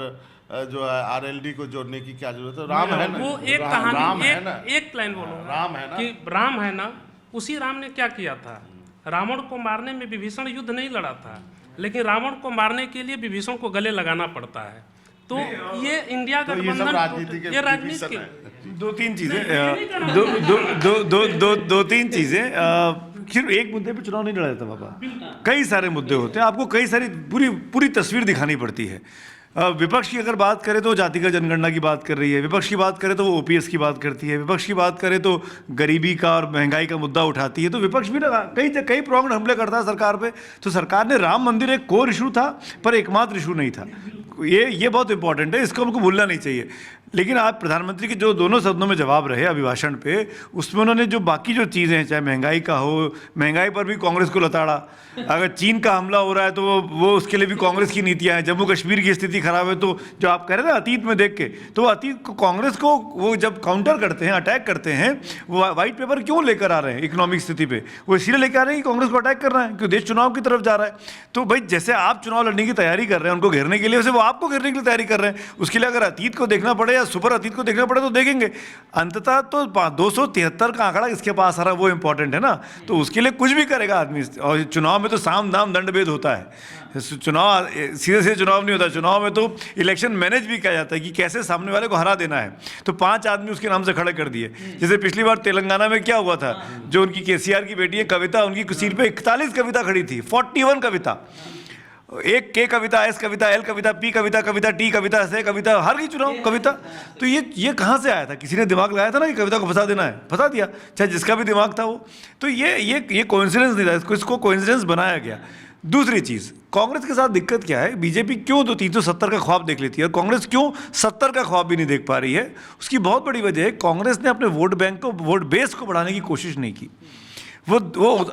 जो है आरएलडी को जोड़ने की क्या जरूरत है? राम है ना, वो एक कहानी, एक लाइन बोलूंगा, राम है ना, कि राम है ना, उसी राम ने क्या किया था, रावण को मारने में विभीषण युद्ध नहीं लड़ा था, लेकिन रावण को मारने के लिए विभीषण को गले लगाना पड़ता है। तो ये इंडिया गठबंधन, ये राजनीति की दो तीन चीजें सिर्फ एक मुद्दे पे चुनाव नहीं लड़ा जाता बाबा, कई सारे मुद्दे होते हैं, आपको कई सारी पूरी तस्वीर दिखानी पड़ती है। विपक्ष की अगर बात करें तो जातिगत जनगणना की बात कर रही है, विपक्ष की बात करें तो वो ओपीएस की बात करती है, विपक्ष की बात करें तो गरीबी का और महंगाई का मुद्दा उठाती है। तो विपक्ष भी ना कई प्रॉन्ग्ड हमले करता है सरकार पे। तो सरकार ने राम मंदिर एक कोर इशू था पर एकमात्र इशू नहीं था, ये बहुत इंपॉर्टेंट है, इसको हमको भूलना नहीं चाहिए। लेकिन आप प्रधानमंत्री के जो दोनों सदनों में जवाब रहे अभिभाषण पे, उसमें उन्होंने जो बाकी जो चीज़ें हैं, चाहे महंगाई का हो, महंगाई पर भी कांग्रेस को लताड़ा, अगर चीन का हमला हो रहा है तो वो उसके लिए भी कांग्रेस की नीतियां हैं, जम्मू कश्मीर की स्थिति खराब है, तो जो आप कह रहे हैं अतीत में देख के, तो अतीत को कांग्रेस को वो जब काउंटर करते हैं, अटैक करते हैं, वो व्हाइट पेपर क्यों लेकर आ रहे हैं इकोनॉमिक स्थिति पे? वो इसलिए लेकर आ रहे हैं कि कांग्रेस को अटैक कर रहा है, क्योंकि देश चुनाव की तरफ जा रहा है। तो भाई जैसे आप चुनाव लड़ने की तैयारी कर रहे हैं उनको घेरने के लिए, वैसे वो आपको घेरने के लिए तैयारी कर रहे हैं। उसके लिए अगर अतीत को देखना पड़े या या सुपर अतीत को देखना पड़े तो देखेंगे। अंततः तो 273 का आंकड़ा किसके पास आ रहा है वो इंपॉर्टेंट है ना, तो उसके लिए कुछ भी करेगा आदमी। और चुनाव में तो साम दाम दंड भेद होता है, चुनाव सीधे सीधे चुनाव नहीं होता, चुनाव में तो इलेक्शन मैनेज भी किया जाता है कि कैसे सामने वाले को हरा देना है। तो 5 आदमी उसके नाम से खड़े कर दिए, जैसे पिछली बार तेलंगाना में क्या हुआ था, जो उनकी केसीआर की बेटी है कविता, उनकी सीट पे 41 कविता खड़ी थी, 41 कविता, एक के कविता, एस कविता, एल कविता, पी कविता, कविता टी कविता, से कविता, हर गई चुनाव कविता। तो ये कहाँ से आया था? किसी ने दिमाग लगाया था ना कि कविता को फंसा देना है, फंसा दिया, चाहे जिसका भी दिमाग था वो। तो ये कोइंसिडेंस नहीं था, इसको कोइंसिडेंस बनाया गया। दूसरी चीज़, कांग्रेस के साथ दिक्कत क्या है, बीजेपी क्यों तो 370 का ख्वाब देख लेती है और कांग्रेस क्यों 70 का ख्वाब भी नहीं देख पा रही है? उसकी बहुत बड़ी वजह है, कांग्रेस ने अपने वोट बैंक को, वोट बेस को बढ़ाने की कोशिश नहीं की। वो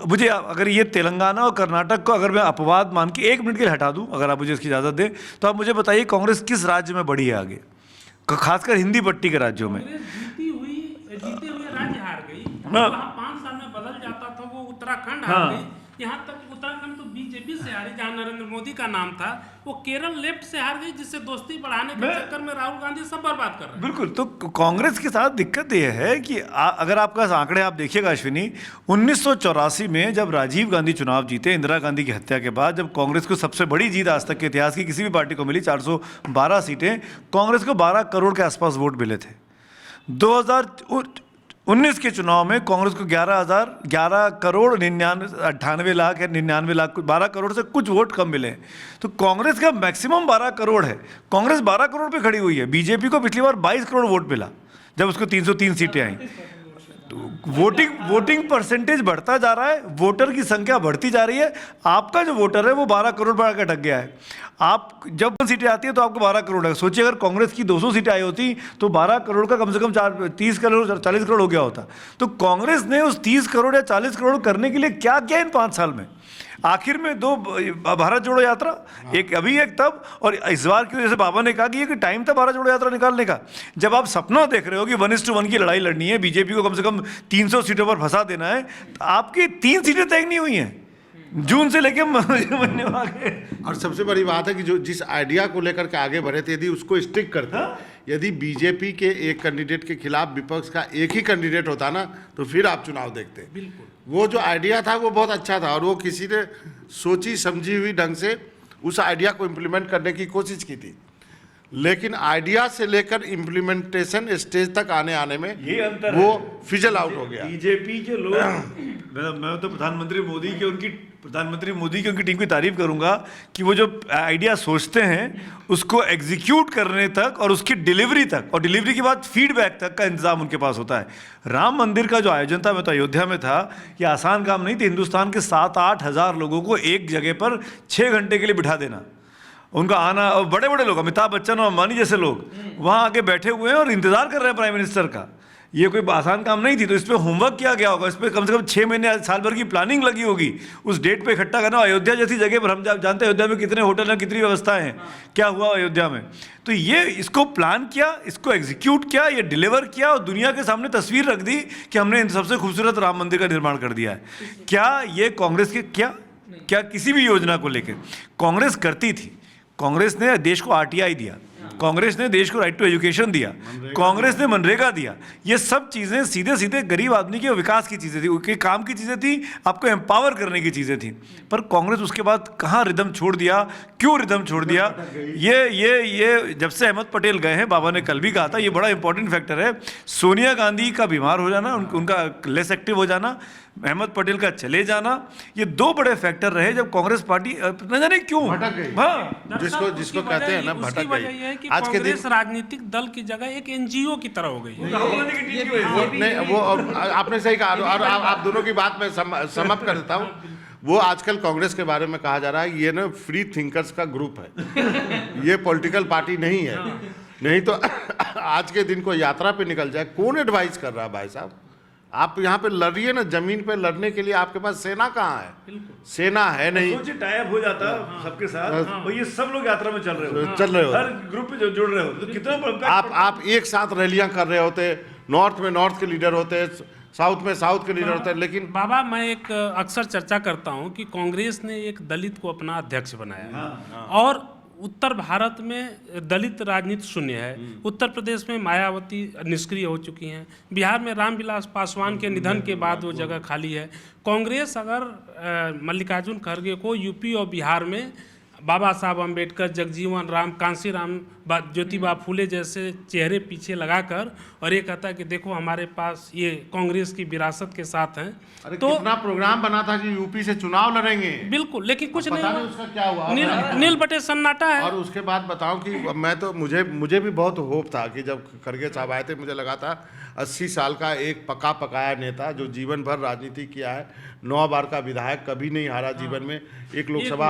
मुझे, अगर ये तेलंगाना और कर्नाटक को अगर मैं अपवाद मान के 1 मिनट के लिए हटा दूं, अगर आप मुझे इसकी इजाज़त दें, तो आप मुझे बताइए कांग्रेस किस राज्य में बढ़ी है आगे, खासकर हिंदी पट्टी के राज्यों में? जीते हुए राज्य हार गई। 5 साल में बदल जाता था, वो उत्तराखंड हार गई। यहाँ तक उत्तराखंड तो बीजेपी से हारी, जहाँ नरेंद्र मोदी का नाम था। वो केरल लेफ्ट से हार गई, जिससे दोस्ती बढ़ाने के चक्कर में राहुल गांधी सब बर्बाद कर रहे हैं। बिल्कुल। तो कांग्रेस के साथ दिक्कत यह है कि अगर आपका आंकड़े आप देखिएगा अश्विनी, 1984 में जब राजीव गांधी चुनाव जीते इंदिरा गांधी की हत्या के बाद, जब कांग्रेस को सबसे बड़ी जीत आज तक के इतिहास की किसी भी पार्टी को मिली, 412 सीटें, कांग्रेस को 12 करोड़ के आसपास वोट मिले थे। 2019 के चुनाव में कांग्रेस को 11 करोड़ 98 लाख या 99 लाख, 12 करोड़ से कुछ वोट कम मिले। तो कांग्रेस का मैक्सिमम 12 करोड़ है, कांग्रेस 12 करोड़ पे खड़ी हुई है। बीजेपी को पिछली बार 22 करोड़ वोट मिला जब उसको 303 सीटें आई। तो वोटिंग परसेंटेज बढ़ता जा रहा है, वोटर की संख्या बढ़ती जा रही है। आपका जो वोटर है वो 12 करोड़ पर आकर अटक गया है। आप जब सीटें आती है तो आपको 12 करोड़ है। सोचिए अगर कांग्रेस की 200 सीटें आई होती तो 12 करोड़ का कम से कम 30 करोड़ 40 करोड़ हो गया होता। तो कांग्रेस ने उस 30 करोड़ या 40 करोड़ करने के लिए क्या किया इन 5 साल में? आखिर में 2 भारत जोड़ो यात्रा, एक अभी एक तब, और इस बार की जैसे बाबा ने कहा कि ये टाइम था भारत जोड़ो यात्रा निकालने का। जब आप सपना देख रहे हो कि 1:1 की लड़ाई लड़नी है, बीजेपी को कम से कम 300 सीटों पर फंसा देना है, तो आपकी 3 सीटें तय नहीं हुई हैं जून से लेके महीने में आगे। और सबसे बड़ी बात है कि जो जिस आइडिया को लेकर के आगे बढ़े थे, यदि उसको स्टिक करते, यदि बीजेपी के एक कैंडिडेट के खिलाफ विपक्ष का एक ही कैंडिडेट होता ना, तो फिर आप चुनाव देखते। बिल्कुल। वो जो आइडिया था वो बहुत अच्छा था और वो किसी ने सोची समझी हुई ढंग से उस आइडिया को इम्प्लीमेंट करने की कोशिश की थी, लेकिन आइडिया से लेकर इम्प्लीमेंटेशन स्टेज तक आने में ये अंतर वो है। फिजल आउट हो गया। बीजेपी के लोग, मैं तो प्रधानमंत्री मोदी की उनकी टीम की तारीफ करूंगा कि वो जो आइडिया सोचते हैं उसको एग्जीक्यूट करने तक और उसकी डिलीवरी तक, और डिलीवरी के बाद फीडबैक तक का इंतजाम उनके पास होता है। राम मंदिर का जो आयोजन था, मैं तो अयोध्या में था, ये आसान काम नहीं था। हिंदुस्तान के 7-8 हज़ार लोगों को एक जगह पर 6 घंटे के लिए बिठा देना, उनका आना, और बड़े बड़े लोग, अमिताभ बच्चन और अंबानी जैसे लोग वहाँ आके बैठे हुए हैं और इंतजार कर रहे हैं प्राइम मिनिस्टर का। ये कोई आसान काम नहीं थी। तो इस पर होमवर्क किया गया होगा, इस पर कम से कम 6 महीने साल भर की प्लानिंग लगी होगी उस डेट पे इकट्ठा करना। अयोध्या जैसी जगह पर हम जानते हैं अयोध्या में कितने होटल हैं, कितनी व्यवस्थाएं हैं, क्या हुआ अयोध्या में। तो ये इसको प्लान किया, इसको एग्जीक्यूट किया, ये डिलीवर किया और दुनिया के सामने तस्वीर रख दी कि हमने सबसे खूबसूरत राम मंदिर का निर्माण कर दिया है। क्या ये कांग्रेस के क्या किसी भी योजना को लेकर कांग्रेस करती थी? कांग्रेस ने देश को आरटीआई दिया, कांग्रेस ने देश को राइट टू एजुकेशन दिया, कांग्रेस ने मनरेगा दिया। ये सब चीज़ें सीधे सीधे गरीब आदमी के विकास की चीज़ें थी, उनके काम की चीज़ें थी, आपको एम्पावर करने की चीज़ें थी। पर कांग्रेस उसके बाद कहाँ रिदम छोड़ दिया, क्यों रिदम छोड़ दिया? ये जब से अहमद पटेल गए हैं, बाबा ने कल भी कहा था, ये बड़ा इंपॉर्टेंट फैक्टर है। सोनिया गांधी का बीमार हो जाना, उनका लेस एक्टिव हो जाना, अहमद पटेल का चले जाना, ये 2 बड़े फैक्टर रहे जब कांग्रेस पार्टी न जाने क्यों भटक गई। हाँ, जिसको कहते हैं ना भटक गई। आज के दिन राजनीतिक दल की जगह एक एनजीओ की तरह हो गई है। वो आपने सही कहा। और आप दोनों की बात मैं समाप्त कर देता हूँ। वो आजकल कांग्रेस के बारे में कहा जा रहा है ये ना फ्री थिंकर्स का ग्रुप है, ये पॉलिटिकल पार्टी नहीं है। नहीं तो आज के दिन को यात्रा पे निकल जाए, कौन एडवाइस कर रहा है भाई साहब? आप यहाँ पे लड़िए ना, जमीन पे लड़ने के लिए आपके पास सेना कहाँ है? सेना है नहीं। सोचिए टाइप हो जाता सबके साथ और ये सब लोग यात्रा में चल रहे हो, हर ग्रुप में जुड़ रहे हो, तो कितना आप एक साथ रैलियां कर रहे होते, नॉर्थ में नॉर्थ के लीडर होते, साउथ में साउथ के लीडर होते हैं। लेकिन बाबा, मैं एक अक्सर चर्चा करता हूँ कि कांग्रेस ने एक दलित को अपना अध्यक्ष बनाया और उत्तर भारत में दलित राजनीति शून्य है। उत्तर प्रदेश में मायावती निष्क्रिय हो चुकी हैं। बिहार में रामविलास पासवान के निधन के बाद वो जगह खाली है। कांग्रेस अगर मल्लिकार्जुन खड़गे को यूपी और बिहार में बाबा साहब अम्बेडकर, जगजीवन राम, कांशीराम, ज्योतिबा फूले जैसे चेहरे पीछे लगाकर और ये कहता है कि देखो हमारे पास ये कांग्रेस की विरासत के साथ हैं, अरे तो कितना प्रोग्राम बना था कि यूपी से चुनाव लड़ेंगे, बिल्कुल, लेकिन कुछ नहीं पता हुआ। नहीं उसका क्या हुआ। नील बटे सन्नाटा है। और उसके बाद बताऊं कि मैं तो मुझे भी बहुत होप था कि जब खड़गे साहब आए थे, मुझे लगा था 80 साल का एक पका पकाया नेता जो जीवन भर राजनीति किया है, 9 बार का विधायक, कभी नहीं हारा जीवन में, एक लोकसभा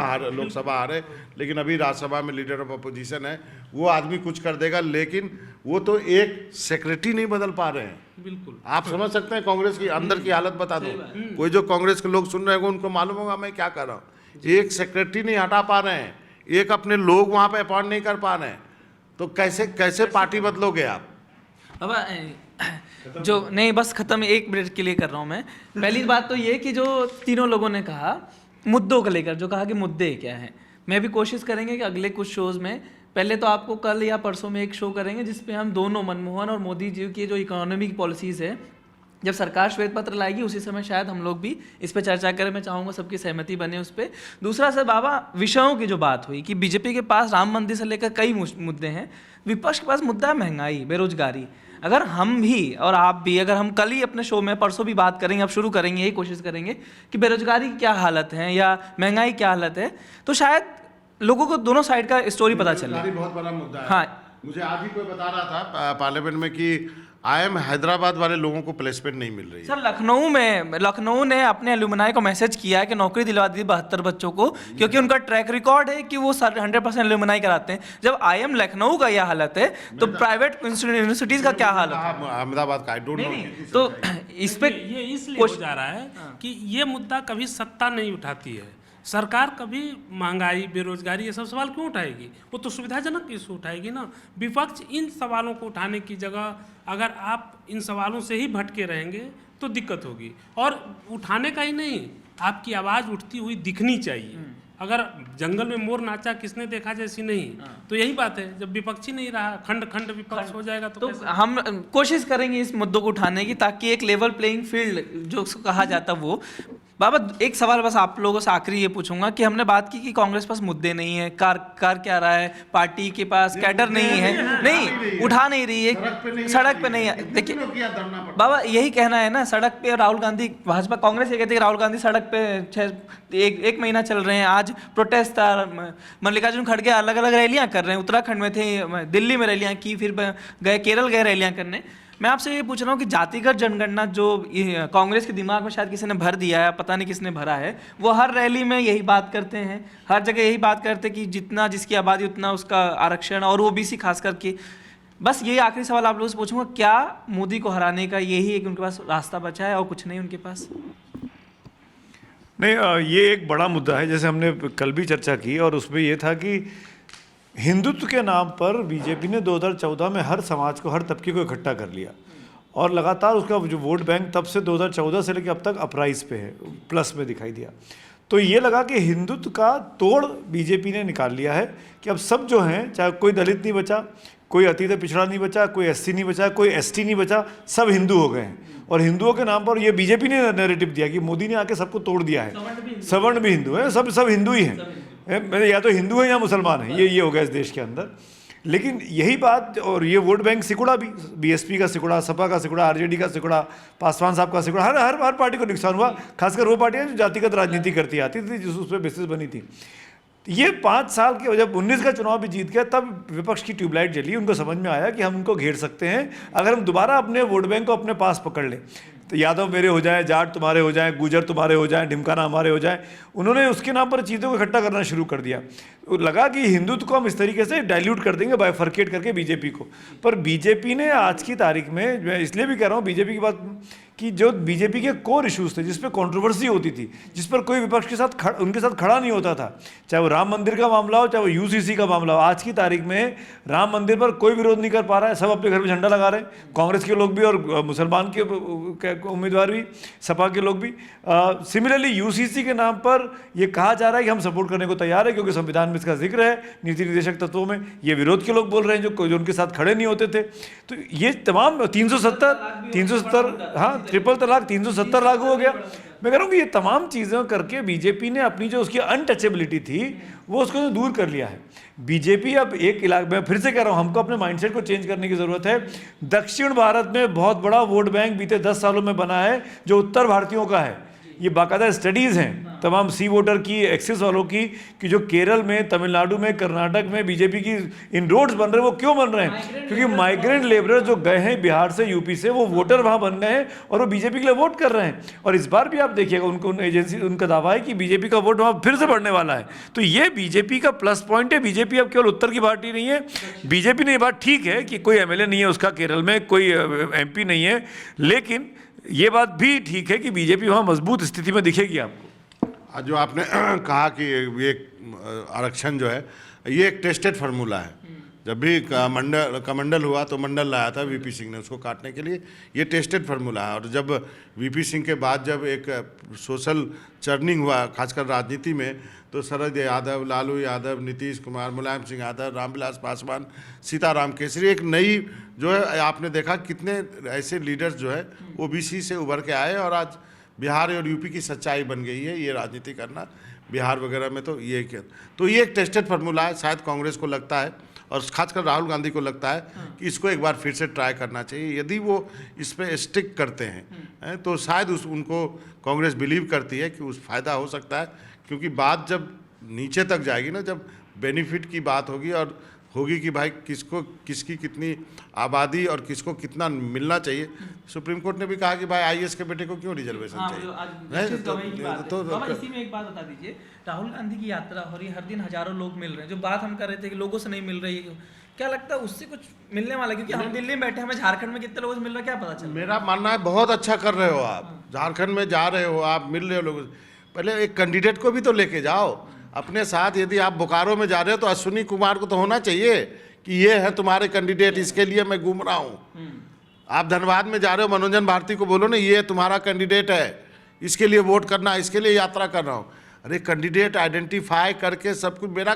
हारे, लेकिन अभी राज्यसभा में लीडर ऑफ अपोजिशन है, वो आदमी कुछ कर देगा। लेकिन वो तो एक सेक्रेटरी नहीं बदल पा रहे हैं। बिल्कुल, आप समझ सकते हैं कांग्रेस की अंदर की हालत बता दो। कोई जो कांग्रेस के लोग सुन रहे हैं उनको मालूम होगा मैं क्या कर रहा हूँ। एक सेक्रेटरी नहीं हटा पा रहे हैं, एक अपने लोग वहाँ पे अपॉइंट नहीं कर पा रहे हैं, तो कैसे पार्टी बदलोगे आप? अब जो नहीं, बस खत्म, 1 मिनट के लिए कर रहा हूँ मैं। पहली बात तो ये कि जो तीनों लोगों ने कहा मुद्दों को लेकर, जो कहा कि मुद्दे क्या हैं, मैं भी कोशिश करेंगे कि अगले कुछ शोज़ में, पहले तो आपको कल या परसों में एक शो करेंगे जिसपे हम दोनों, मनमोहन और मोदी जी की जो इकोनॉमिक पॉलिसीज़ है, जब सरकार श्वेत पत्र लाएगी उसी समय शायद हम लोग भी इस पे चर्चा करें। मैं चाहूँगा सबकी सहमति बने उस पर। दूसरा सर, बाबा विषयों की जो बात हुई कि बीजेपी के पास राम मंदिर से लेकर कई मुद्दे हैं, विपक्ष के पास मुद्दा है महंगाई, बेरोजगारी। अगर हम भी और आप भी, अगर हम कल ही अपने शो में, परसों भी बात करेंगे, अब शुरू करेंगे, यही कोशिश करेंगे कि बेरोजगारी की क्या हालत है या महंगाई क्या हालत है, तो शायद लोगों को दोनों साइड का स्टोरी पता चले। बहुत बड़ा मुद्दा है। हाँ, मुझे आज ही कोई बता रहा था पार्लियामेंट में कि IIM हैदराबाद वाले लोगों को प्लेसमेंट नहीं मिल रही है। सर लखनऊ ने अपने एल्यूमिनाई को मैसेज किया है कि नौकरी दिलवा दी 72 बच्चों को, क्योंकि उनका ट्रैक रिकॉर्ड है कि वो 100% एल्यूमिनाई कराते हैं। जब IIM लखनऊ का यह हालत है तो प्राइवेट यूनिवर्सिटीज का क्या हालत है? अहमदाबाद का आई डोंट नो। तो इस पे ये इसलिए हो जा रहा है कि ये मुद्दा कभी सत्ता नहीं उठाती है। सरकार कभी महंगाई, बेरोजगारी, ये सब सवाल क्यों उठाएगी? वो तो सुविधाजनक इशू उठाएगी ना। विपक्ष इन सवालों को उठाने की जगह अगर आप इन सवालों से ही भटके रहेंगे तो दिक्कत होगी। और उठाने का ही नहीं, आपकी आवाज़ उठती हुई दिखनी चाहिए। अगर जंगल में मोर नाचा किसने देखा जैसी नहीं, तो यही बात है। जब विपक्षी नहीं रहा, खंड खंड विपक्ष हो जाएगा तो हम कोशिश करेंगे इस मुद्दों को उठाने की, ताकि एक लेवल प्लेइंग फील्ड जो कहा जाता वो। बाबा एक सवाल बस आप लोगों से आखिरी ये पूछूंगा कि हमने बात की कि कांग्रेस पास मुद्दे नहीं है, कार क्या रहा है, पार्टी के पास कैडर नहीं है, नहीं उठा नहीं रही है, सड़क पे नहीं है। देखिए बाबा यही कहना है ना, सड़क पे राहुल गांधी, भाजपा कांग्रेस ये कहती है राहुल गांधी सड़क पे एक महीना चल रहे हैं। आज प्रोटेस्ट था, मल्लिकार्जुन खड़गे अलग अलग रैलियां कर रहे हैं, उत्तराखंड में थे, दिल्ली में रैलियां की, फिर गए केरल गए रैलियां करने। मैं आपसे ये पूछ रहा हूँ कि जातिगत जनगणना जो कांग्रेस के दिमाग में शायद किसी ने भर दिया है, पता नहीं किसने भरा है, वो हर रैली में यही बात करते हैं, हर जगह यही बात करते हैं कि जितना जिसकी आबादी उतना उसका आरक्षण, और OBC खास करके। बस यही आखिरी सवाल आप लोगों से पूछूंगा, क्या मोदी को हराने का यही एक उनके पास रास्ता बचा है और कुछ नहीं उनके पास? नहीं, ये एक बड़ा मुद्दा है, जैसे हमने कल भी चर्चा की, और उसमें ये था कि हिंदुत्व के नाम पर बीजेपी ने 2014 में हर समाज को, हर तबके को इकट्ठा कर लिया, और लगातार उसका जो वोट बैंक तब से 2014 से लेकर अब तक अपराइज पे है, प्लस में दिखाई दिया। तो ये लगा कि हिंदुत्व का तोड़ बीजेपी ने निकाल लिया है कि अब सब जो हैं, चाहे कोई दलित नहीं बचा, कोई अति पिछड़ा नहीं बचा, कोई SC नहीं बचा, कोई ST नहीं बचा, सब हिंदू हो गए हैं। और हिंदुओं के नाम पर ये बीजेपी ने नैरेटिव दिया कि मोदी ने आके सबको तोड़ दिया है, सवर्ण भी हिंदू हैं, सब हिंदू ही हैं, या तो हिंदू हैं या मुसलमान हैं, ये हो गया इस देश के अंदर। लेकिन यही बात, और ये वोट बैंक सिकुड़ा भी, BSP का सिकुड़ा, सपा का सिकुड़ा, RJD का सिकुड़ा, पासवान साहब का सिकुड़ा, हर पार्टी को नुकसान हुआ, खासकर वो पार्टियां जो जातिगत राजनीति करती आती थी, जिस उस पर बेसिस बनी थी। ये 5 साल के, जब 19 का चुनाव भी जीत गया, तब विपक्ष की ट्यूबलाइट जली, उनको समझ में आया कि हम उनको घेर सकते हैं अगर हम दोबारा अपने वोट बैंक को अपने पास पकड़ लें। तो यादव मेरे हो जाए, जाट तुम्हारे हो जाए, गुजर तुम्हारे हो जाए, ढिमकाना हमारे हो जाए, उन्होंने उसके नाम पर चीज़ों को इकट्ठा करना शुरू कर दिया। लगा कि हिंदुत्व को हम इस तरीके से डाइल्यूट कर देंगे, बाइफर्केट करके बीजेपी को। पर बीजेपी ने आज की तारीख में, मैं इसलिए भी कह रहा हूँ बीजेपी की बात, कि जो बीजेपी के कोर इश्यूज थे, जिस पर कंट्रोवर्सी होती थी, जिस पर कोई विपक्ष के साथ उनके साथ खड़ा नहीं होता था, चाहे वो राम मंदिर का मामला हो, चाहे वो UCC का मामला हो, आज की तारीख में राम मंदिर पर कोई विरोध नहीं कर पा रहा है, सब अपने घर में झंडा लगा रहे हैं, कांग्रेस के लोग भी और मुसलमान के उम्मीदवार भी, सपा के लोग भी। सिमिलरली UCC के नाम पर यह कहा जा रहा है कि हम सपोर्ट करने को तैयार है क्योंकि संविधान में कांग्रेस का जिक्र है नीति निर्देशक तत्वों में, ये विरोध के लोग बोल रहे हैं जो उनके साथ खड़े नहीं होते थे। तो ये तमाम 370 हाँ, ट्रिपल तलाक 370 लागू हो गया। मैं कह रहा हूँ कि ये तमाम चीज़ें करके बीजेपी ने अपनी जो उसकी अनटचेबिलिटी थी वो उसको दूर कर लिया है। बीजेपी अब एक इलाके में, फिर से कह रहा हूँ, हमको अपने माइंडसेट को चेंज करने की ज़रूरत है। दक्षिण भारत में बहुत बड़ा वोट बैंक बीते 10 सालों में बना है जो उत्तर भारतीयों का है। ये बाकायदा स्टडीज़ हैं तमाम सी वोटर की, एक्सिस वालों की, कि जो केरल में, तमिलनाडु में, कर्नाटक में बीजेपी की इन रोड्स बन रहे हैं, वो क्यों बन रहे हैं? क्योंकि माइग्रेंट लेबरर जो गए हैं बिहार से, यूपी से, वो वोटर वहाँ बन गए हैं और वो बीजेपी के लिए वोट कर रहे हैं। और इस बार भी आप देखिएगा उनको एजेंसी, उनका दावा है कि बीजेपी का वोट वहाँ फिर से बढ़ने वाला है। तो ये बीजेपी का प्लस पॉइंट है। बीजेपी अब केवल उत्तर की पार्टी नहीं है। बीजेपी ने ये बात ठीक है कि कोई एमएलए नहीं है उसका केरल में, कोई एमपी नहीं है, लेकिन ये बात भी ठीक है कि बीजेपी वहाँ मजबूत स्थिति में दिखेगी आपको। आज जो आपने कहा कि ये आरक्षण जो है ये एक टेस्टेड फार्मूला है। जब भी कमंडल हुआ तो मंडल लाया था वीपी सिंह ने उसको काटने के लिए। ये टेस्टेड फार्मूला है। और जब वीपी सिंह के बाद जब एक सोशल चर्निंग हुआ खासकर राजनीति में, तो शरद यादव, लालू यादव, नीतीश कुमार, मुलायम सिंह यादव, रामविलास पासवान, सीताराम केसरी, एक नई जो है आपने देखा कितने ऐसे लीडर्स जो है ओबीसी से उभर के आए और आज बिहार और यूपी की सच्चाई बन गई है ये राजनीति करना। बिहार वगैरह में तो ये एक टेस्टेड फार्मूला है। शायद कांग्रेस को लगता है और खासकर राहुल गांधी को लगता है कि इसको एक बार फिर से ट्राई करना चाहिए। यदि वो इस पर स्टिक करते हैं तो शायद उनको कांग्रेस बिलीव करती है कि उस फ़ायदा हो सकता है, क्योंकि बात जब नीचे तक जाएगी ना, जब बेनिफिट की बात होगी और होगी कि भाई किसकी कितनी आबादी और किसको कितना मिलना चाहिए। सुप्रीम कोर्ट ने भी कहा कि भाई आईएएस के बेटे को क्यों रिजर्वेशन चाहिए। तो इसी में एक बात बता दीजिए, राहुल गांधी की यात्रा हो रही है, हर दिन हजारों लोग मिल रहे हैं। जो बात हम कर रहे थे कि लोगों से नहीं मिल रही है, क्या लगता है उससे कुछ मिलने वाला? क्योंकि हम दिल्ली में बैठे, हमें झारखंड में कितने लोगों से मिल रहा है क्या पता चल। मेरा मानना है बहुत अच्छा कर रहे हो आप, झारखंड में जा रहे हो, आप मिल रहे हो लोगों से। पहले एक कैंडिडेट को भी तो लेके जाओ अपने साथ। यदि आप बोकारो में जा रहे हो तो अश्विनी कुमार को तो होना चाहिए कि ये है तुम्हारे कैंडिडेट, इसके लिए मैं घूम रहा हूँ। आप धनबाद में जा रहे हो, मनोजन भारती को बोलो ना ये तुम्हारा कैंडिडेट है, इसके लिए वोट करना, इसके लिए यात्रा कर रहा हूँ। अरे कैंडिडेट आइडेंटिफाई करके सब कुछ। मेरा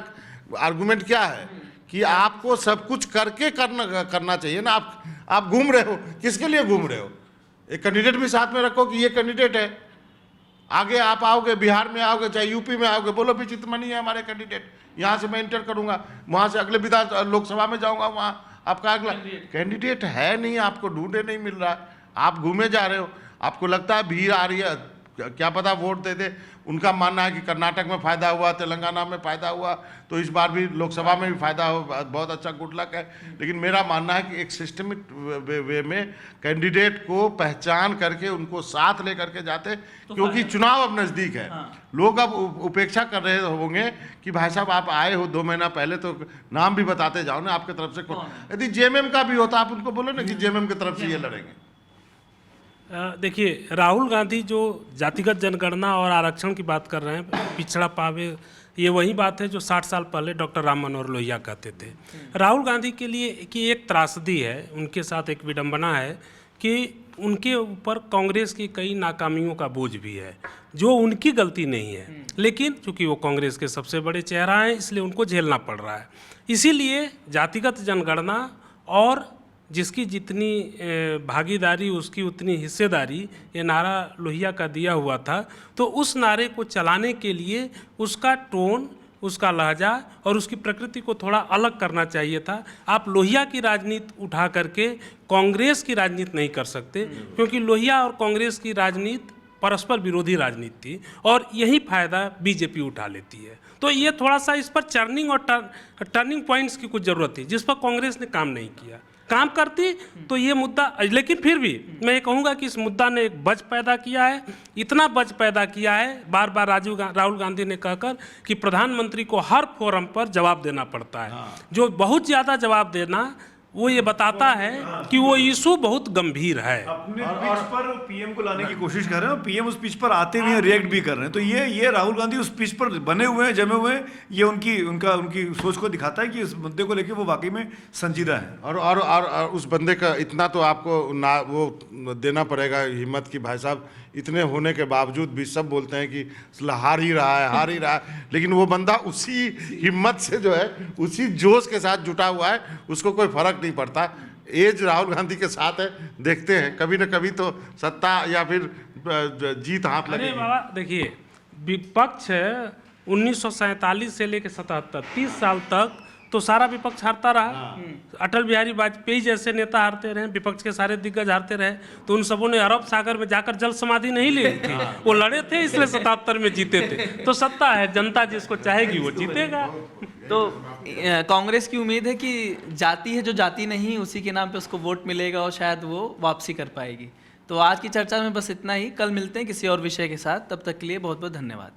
आर्गुमेंट क्या है कि आपको सब कुछ करके करना चाहिए ना। आप घूम रहे हो, किसके लिए घूम रहे हो? एक कैंडिडेट भी साथ में रखो कि ये कैंडिडेट है। आगे आप आओगे, बिहार में आओगे, चाहे यूपी में आओगे, बोलो भी चितमनी है हमारे कैंडिडेट, यहाँ से मैं इंटर करूँगा, वहाँ से अगले विधान लोकसभा में जाऊँगा, वहाँ आपका अगला कैंडिडेट है नहीं, आपको ढूंढे नहीं मिल रहा है, आप घूमे जा रहे हो। आपको लगता है भीड़ आ रही है, क्या पता वोट दे दे। उनका मानना है कि कर्नाटक में फ़ायदा हुआ, तेलंगाना में फ़ायदा हुआ, तो इस बार भी लोकसभा में भी फ़ायदा हो, बहुत अच्छा, गुड लक है। लेकिन मेरा मानना है कि एक सिस्टमिक वे में कैंडिडेट को पहचान करके उनको साथ ले करके जाते, क्योंकि चुनाव अब नज़दीक है। लोग अब उपेक्षा कर रहे होंगे कि भाई साहब आप आए हो 2 महीना पहले, तो नाम भी बताते जाओ ना आपके तरफ से। यदि जेएमएम का भी होता आप उनको बोलो ना कि जेएमएम की तरफ से ये लड़ेंगे। देखिए, राहुल गांधी जो जातिगत जनगणना और आरक्षण की बात कर रहे हैं, पिछड़ा पावे, ये वही बात है जो 60 साल पहले डॉक्टर राम मनोहर लोहिया कहते थे। राहुल गांधी के लिए कि एक त्रासदी है, उनके साथ एक विडंबना है कि उनके ऊपर कांग्रेस की कई नाकामियों का बोझ भी है, जो उनकी गलती नहीं है, लेकिन चूंकि वो कांग्रेस के सबसे बड़े चेहरा हैं इसलिए उनको झेलना पड़ रहा है। इसीलिए जातिगत जनगणना और जिसकी जितनी भागीदारी उसकी उतनी हिस्सेदारी, ये नारा लोहिया का दिया हुआ था। तो उस नारे को चलाने के लिए उसका टोन, उसका लहजा और उसकी प्रकृति को थोड़ा अलग करना चाहिए था। आप लोहिया की राजनीति उठा करके कांग्रेस की राजनीति नहीं कर सकते, क्योंकि लोहिया और कांग्रेस की राजनीति परस्पर विरोधी राजनीति थी और यही फायदा बीजेपी उठा लेती है। तो ये थोड़ा सा इस पर चर्निंग और टर्निंग पॉइंट्स की कुछ ज़रूरत थी, जिस पर कांग्रेस ने काम नहीं किया। काम करती तो ये मुद्दा, लेकिन फिर भी मैं ये कहूँगा कि इस मुद्दा ने एक बज पैदा किया है, इतना बज पैदा किया है, बार बार राहुल गांधी ने कहकर कि प्रधानमंत्री को हर फोरम पर जवाब देना पड़ता है। जो बहुत ज़्यादा जवाब देना वो ये बताता है कि वो इशू बहुत गंभीर है। अपने पिच पर पीएम को लाने की कोशिश कर रहे हैं और पीएम उस पिच पर आते भी हैं, रिएक्ट भी कर रहे हैं। तो ये राहुल गांधी उस पिच पर बने हुए हैं, जमे हुए हैं। ये उनकी सोच को दिखाता है कि इस मुद्दे को लेकर वो वाकई में संजीदा है। और उस बंदे का इतना तो आपको ना वो देना पड़ेगा हिम्मत की, भाई साहब इतने होने के बावजूद भी सब बोलते हैं कि हार ही रहा है, लेकिन वो बंदा उसी हिम्मत से जो है, उसी जोश के साथ जुटा हुआ है, उसको कोई फर्क नहीं पड़ता। एज राहुल गांधी के साथ है, देखते हैं कभी न कभी तो सत्ता या फिर जीत हाथ अरे लगेगी। बाबा देखिए, विपक्ष 1947 से लेकर 77 30 साल तक तो सारा विपक्ष हारता रहा। अटल बिहारी वाजपेयी जैसे नेता हारते रहे, विपक्ष के सारे दिग्गज हारते रहे, तो उन सबों ने अरब सागर में जाकर जल समाधि नहीं ली थी। वो लड़े थे, इसलिए 77 में जीते थे। तो सत्ता है, जनता जिसको चाहेगी वो जीतेगा। तो कांग्रेस की उम्मीद है कि जाति है जो जाति नहीं, उसी के नाम पे उसको वोट मिलेगा और शायद वो वापसी कर पाएगी। तो आज की चर्चा में बस इतना ही। कल मिलते हैं किसी और विषय के साथ, तब तक के लिए बहुत बहुत धन्यवाद।